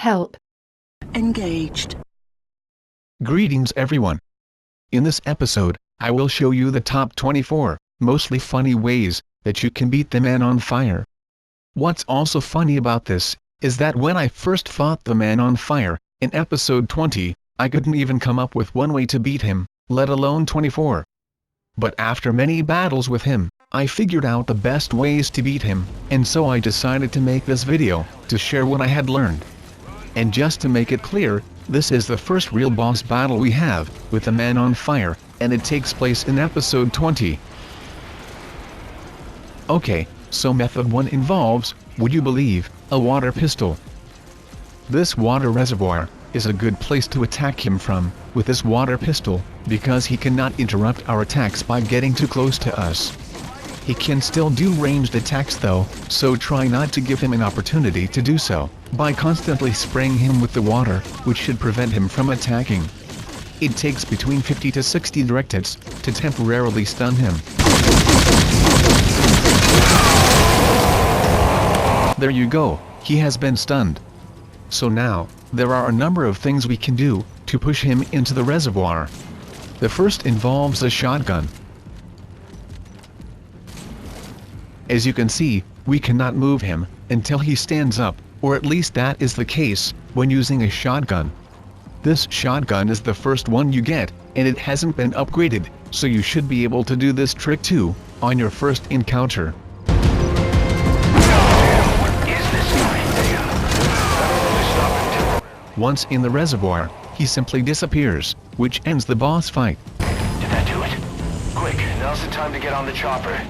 Help. Engaged. Greetings everyone. In this episode, I will show you the top 24, mostly funny ways, that you can beat the man on fire. What's also funny about this, is that when I first fought the man on fire, in episode 20, I couldn't even come up with one way to beat him, let alone 24. But after many battles with him, I figured out the best ways to beat him, and so I decided to make this video, to share what I had learned. And just to make it clear, this is the first real boss battle we have, with the man on fire, and it takes place in episode 20. Okay, so method 1 involves, would you believe, a water pistol. This water reservoir is a good place to attack him from, with this water pistol, because he cannot interrupt our attacks by getting too close to us. He can still do ranged attacks though, so try not to give him an opportunity to do so, by constantly spraying him with the water, which should prevent him from attacking. It takes between 50 to 60 direct hits, to temporarily stun him. There you go, he has been stunned. So now, there are a number of things we can do, to push him into the reservoir. The first involves a shotgun. As you can see, we cannot move him, until he stands up, or at least that is the case, when using a shotgun. This shotgun is the first one you get, and it hasn't been upgraded, so you should be able to do this trick too, on your first encounter. Once in the reservoir, he simply disappears, which ends the boss fight. Did that do it? Quick, now's the time to get on the chopper.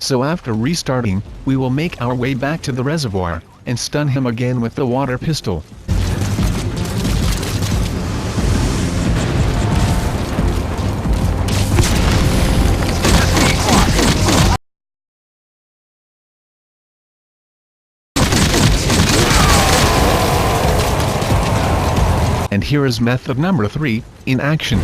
So after restarting, we will make our way back to the reservoir, and stun him again with the water pistol. And here is method number 3, in action.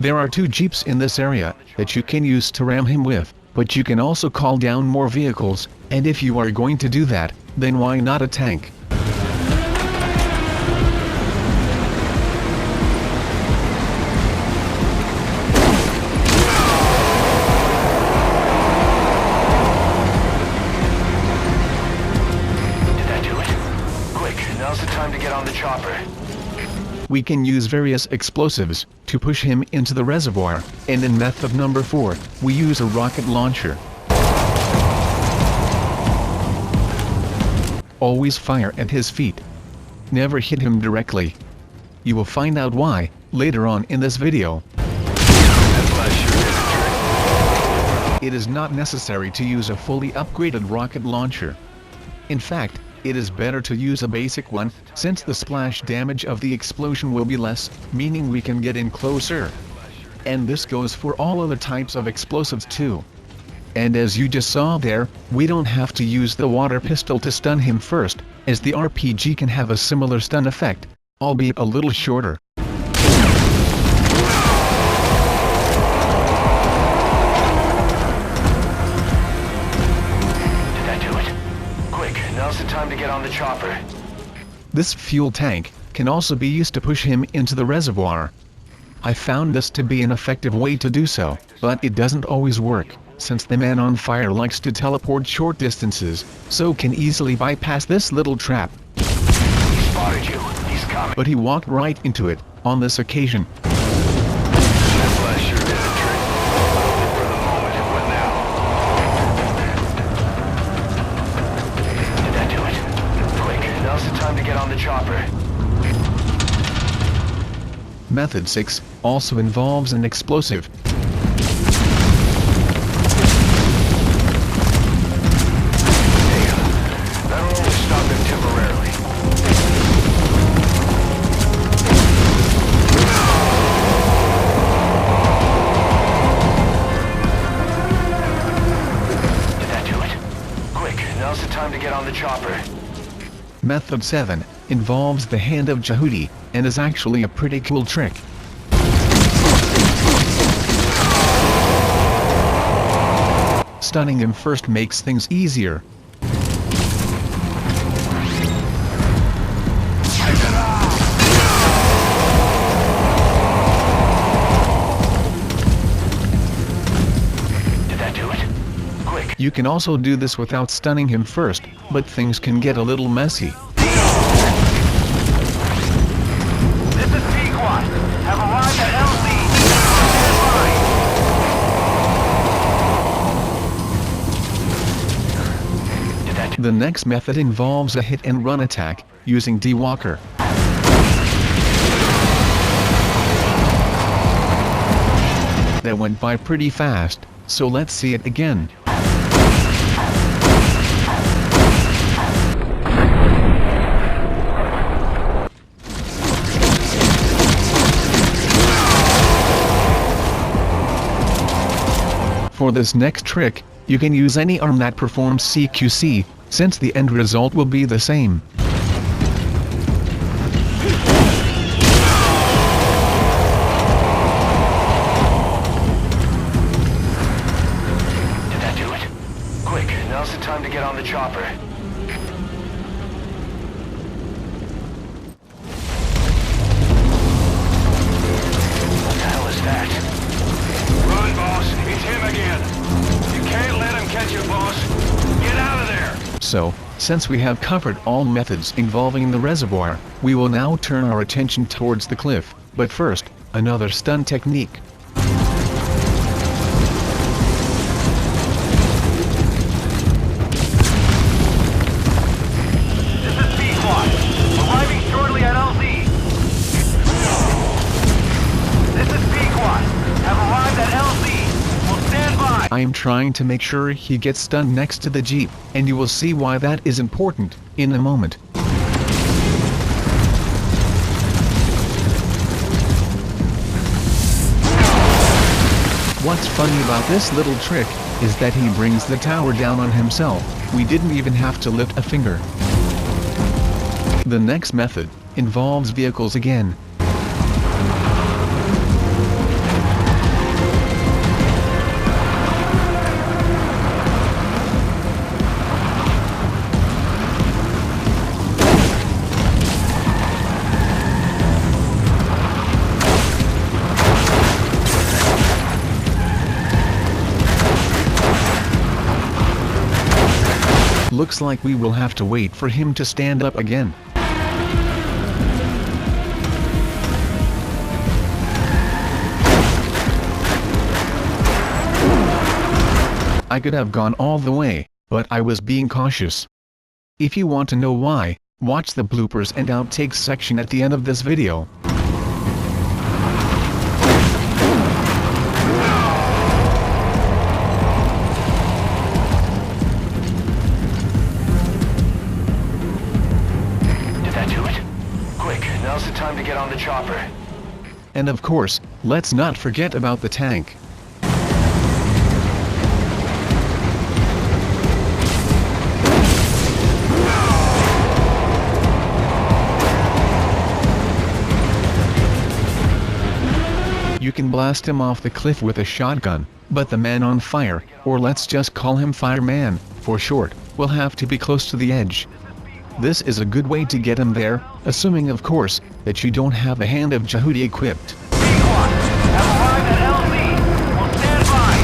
There are 2 jeeps in this area, that you can use to ram him with, but you can also call down more vehicles, and if you are going to do that, then why not a tank? Now's the time to get on the chopper. We can use various explosives, to push him into the reservoir, and in method number 4, we use a rocket launcher. Always fire at his feet. Never hit him directly. You will find out why, later on in this video. It is not necessary to use a fully upgraded rocket launcher. In fact, it is better to use a basic one, since the splash damage of the explosion will be less, meaning we can get in closer. And this goes for all other types of explosives too. And as you just saw there, we don't have to use the water pistol to stun him first, as the RPG can have a similar stun effect, albeit a little shorter. Now's the time to get on the chopper. This fuel tank can also be used to push him into the reservoir. I found this to be an effective way to do so, but it doesn't always work, since the man on fire likes to teleport short distances, so can easily bypass this little trap. He spotted you. He's coming. But he walked right into it, on this occasion. That flash sure did the trick. For the moment, and what now? Now's the time to get on the chopper. Method 6 also involves an explosive. That'll only stop him temporarily. Did that do it? Quick, now's the time to get on the chopper. Method 7 involves the hand of Jehudi, and is actually a pretty cool trick. Stunning him first makes things easier. You can also do this without stunning him first, but things can get a little messy. This is Pequot. Have arrived at LZ. The next method involves a hit-and-run attack, using D-Walker. That went by pretty fast, so let's see it again. For this next trick, you can use any arm that performs CQC, since the end result will be the same. Did that do it? Quick, now's the time to get on the chopper. What the hell is that? Run, boss. It's him again. You can't let him catch you, boss. Get out of there. So, since we have covered all methods involving the reservoir, we will now turn our attention towards the cliff. But first, another stun technique. This is Pequot. Arriving shortly at LZ. This is Pequot. Have arrived at LZ. We'll stand by. I am trying to make sure he gets stunned next to the Jeep, and you will see why that is important in a moment. What's funny about this little trick is that he brings the tower down on himself. We didn't even have to lift a finger. The next method involves vehicles again. Looks like we will have to wait for him to stand up again. I could have gone all the way, but I was being cautious. If you want to know why, watch the bloopers and outtakes section at the end of this video. Now's the time to get on the chopper. And of course, let's not forget about the tank. You can blast him off the cliff with a shotgun, but the man on fire, or let's just call him Fireman, for short, will have to be close to the edge. This is a good way to get him there, assuming of course, that you don't have a hand of Jehudi equipped. Pequot, have arrived at LZ. We'll stand by.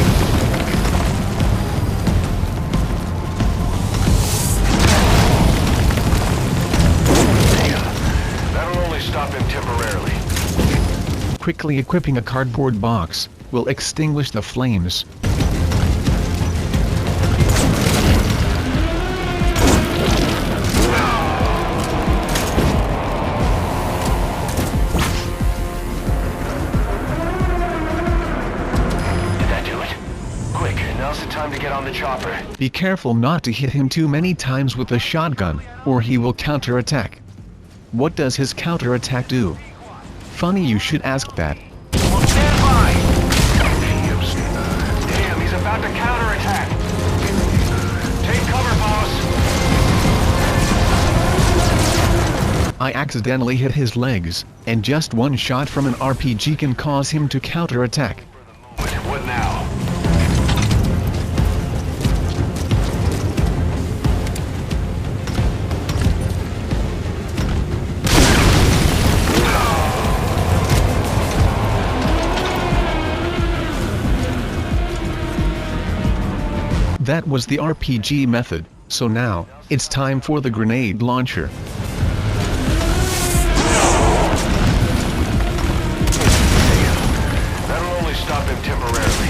Damn, that'll only stop him temporarily. Quickly equipping a cardboard box will extinguish the flames. Now's the time to get on the chopper. Be careful not to hit him too many times with a shotgun, or he will counterattack. What does his counterattack do? Funny you should ask that. We'll stand by! Damn, he's about to counterattack. Take cover, boss. I accidentally hit his legs, and just one shot from an RPG can cause him to counterattack. What now? That was the RPG method, so now, it's time for the grenade launcher. That'll only stop him temporarily.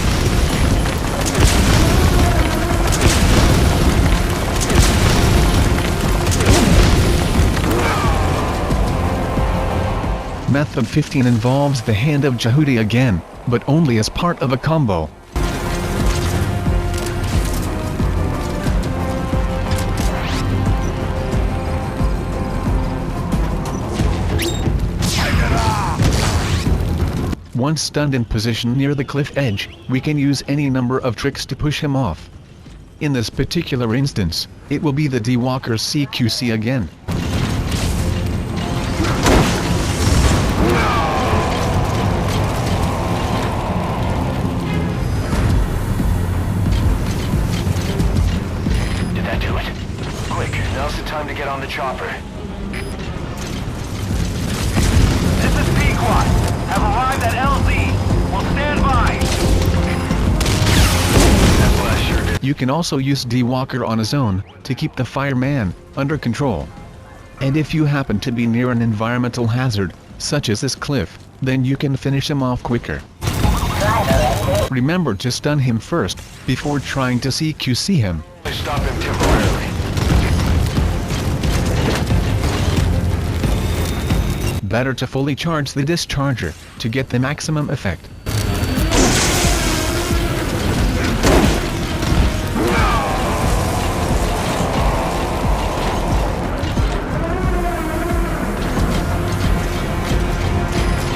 Method 15 involves the hand of Jehudi again, but only as part of a combo. Once stunned in position near the cliff edge, we can use any number of tricks to push him off. In this particular instance, it will be the D-Walker CQC again. Did that do it? Quick, now's the time to get on the chopper. This is Pequot. Have arrived at LZ. We'll stand by. That's what I sure did. You can also use D-Walker on his own, to keep the fireman under control. And if you happen to be near an environmental hazard, such as this cliff, then you can finish him off quicker. Remember to stun him first, before trying to CQC him. Stop him temporarily. Better to fully charge the discharger, to get the maximum effect. Did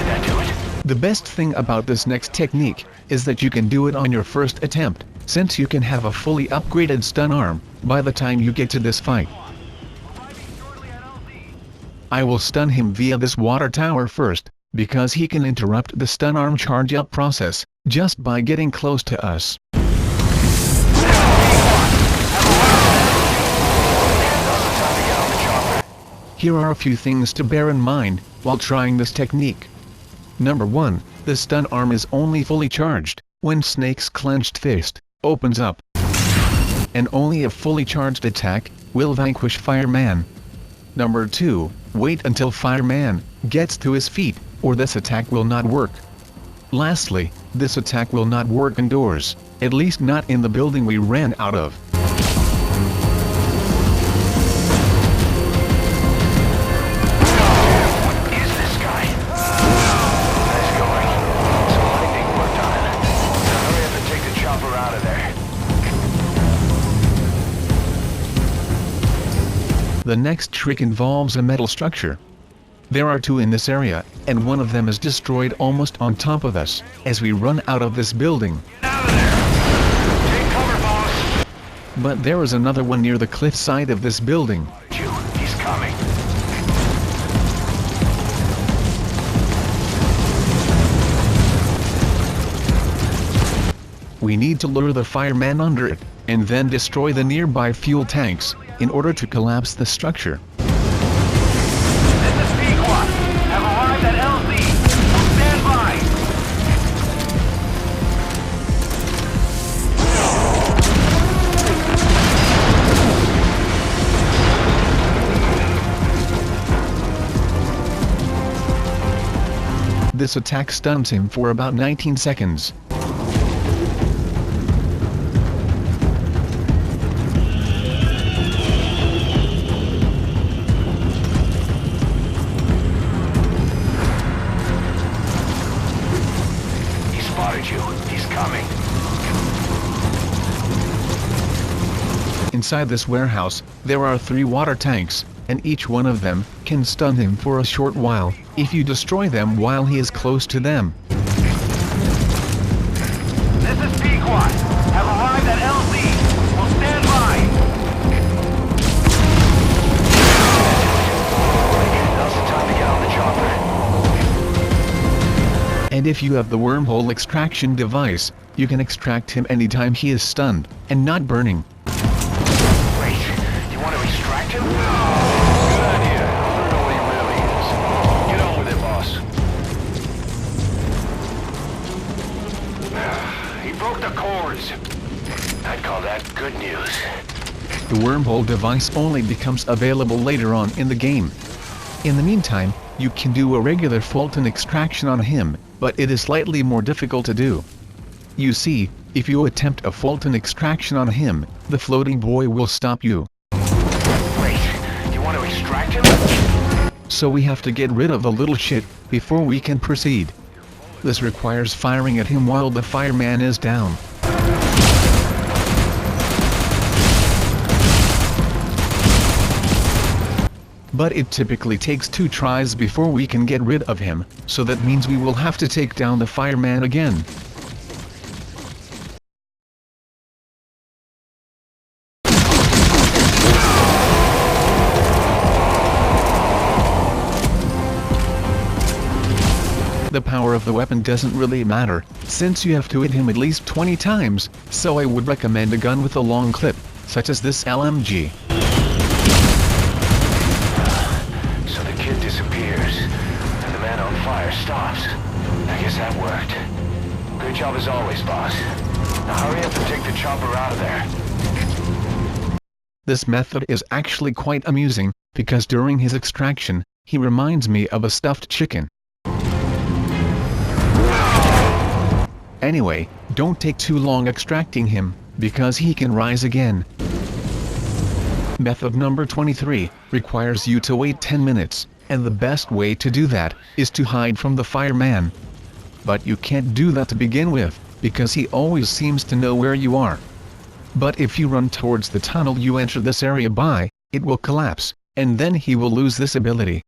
that do it? The best thing about this next technique, is that you can do it on your first attempt, since you can have a fully upgraded stun arm, by the time you get to this fight. I will stun him via this water tower first, because he can interrupt the stun arm charge up process, just by getting close to us. Here are a few things to bear in mind, while trying this technique. Number 1, the stun arm is only fully charged, when Snake's clenched fist opens up. And only a fully charged attack will vanquish Fireman. Number 2, wait until Fireman gets to his feet, or this attack will not work. Lastly, this attack will not work indoors, at least not in the building we ran out of. What is this guy? Nice going. Some lightning worked on it. Now hurry up and take the chopper out of there. The next trick involves a metal structure. There are 2 in this area, and one of them is destroyed almost on top of us, as we run out of this building. Out of there! Take cover, boss! But there is another one near the cliff side of this building. He's coming. We need to lure the fireman under it, and then destroy the nearby fuel tanks, in order to collapse the structure. This is Pequot. Have arrived at LZ. We'll stand by. This attack stuns him for about 19 seconds. He's coming. Inside this warehouse, there are 3 water tanks, and each one of them can stun him for a short while, if you destroy them while he is close to them. This is Pequot. Have arrived at LZ. We'll stand by. Now's the And if you have the wormhole extraction device, you can extract him anytime he is stunned and not burning. Wait, you want to extract him? Good idea. I don't know what he really is. Get on with it, boss. He broke the cords. I'd call that good news. The wormhole device only becomes available later on in the game. In the meantime, you can do a regular Fulton extraction on him, but it is slightly more difficult to do. You see, if you attempt a Fulton extraction on him, the floating boy will stop you. Wait, you want to extract him? So we have to get rid of the little shit before we can proceed. This requires firing at him while the fireman is down. But it typically takes 2 tries before we can get rid of him, so that means we will have to take down the fireman again. The power of the weapon doesn't really matter, since you have to hit him at least 20 times, so I would recommend a gun with a long clip, such as this LMG. Disappears, and the man on fire stops. I guess that worked. Good job as always, boss. Now hurry up and take the chopper out of there. This method is actually quite amusing, because during his extraction, he reminds me of a stuffed chicken. Anyway, don't take too long extracting him, because he can rise again. Method number 23 requires you to wait 10 minutes. And the best way to do that is to hide from the fireman. But you can't do that to begin with, because he always seems to know where you are. But if you run towards the tunnel you enter this area by, it will collapse, and then he will lose this ability.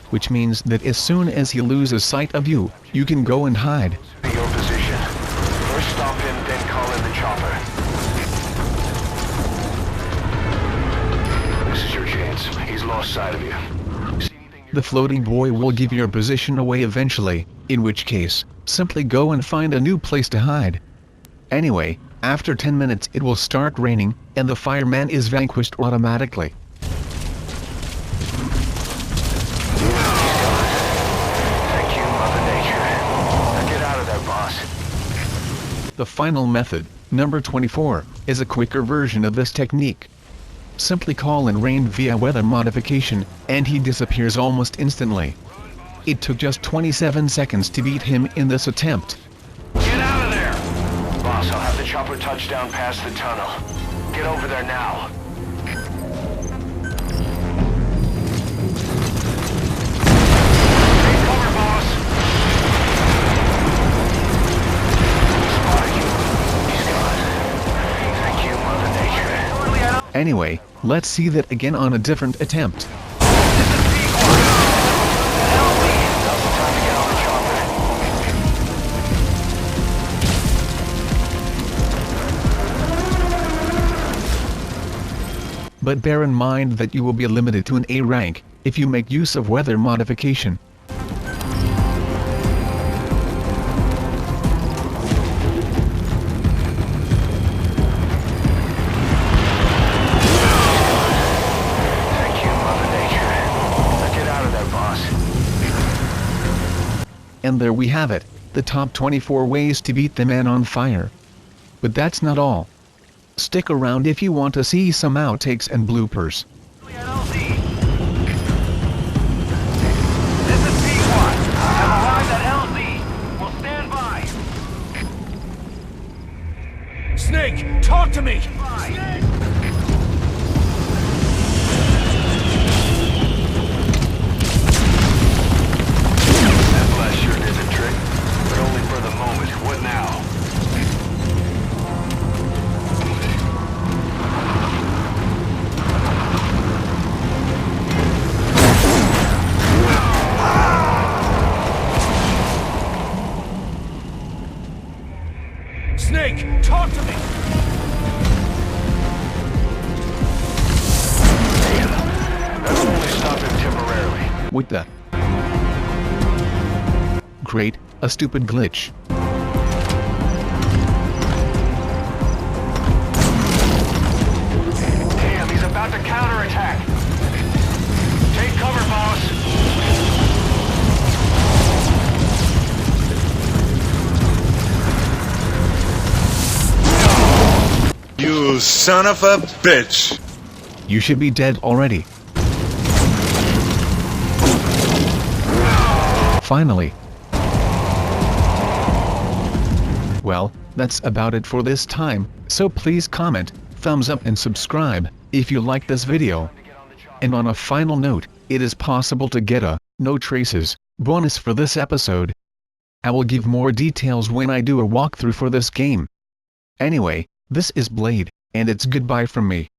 Which means that as soon as he loses sight of you, you can go and hide. Your position. First stop him, then call in the chopper. This is your chance. He's lost sight of you. The floating boy will give your position away eventually, in which case, simply go and find a new place to hide. Anyway, after 10 minutes it will start raining, and the fireman is vanquished automatically. Thank you, Mother Nature. Now get out of there, boss. The final method, number 24, is a quicker version of this technique. Simply call in rain via weather modification, and he disappears almost instantly. It took just 27 seconds to beat him in this attempt. Get out of there! Boss, I'll have the chopper touch down past the tunnel. Get over there now. Take cover, boss! Spotted you. He's gone. Thank you, Mother Nature. Anyway, let's see that again on a different attempt. But bear in mind that you will be limited to an A rank if you make use of weather modification. And there we have it, the top 24 ways to beat the man on fire. But that's not all. Stick around if you want to see some outtakes and bloopers. This is P1. I've arrived at LZ. We'll stand by. Snake, talk to me! Snake! That blast sure did the trick, but only for the moment. What now? Snake, talk to me! Damn, that'll only stop him temporarily. What the? create a stupid glitch. Damn, he's about to counterattack. Take cover, boss. You son of a bitch! You should be dead already. Finally. Well, that's about it for this time, so please comment, thumbs up and subscribe if you like this video. And on a final note, it is possible to get a no traces bonus for this episode. I will give more details when I do a walkthrough for this game. Anyway, this is Blade, and it's goodbye from me.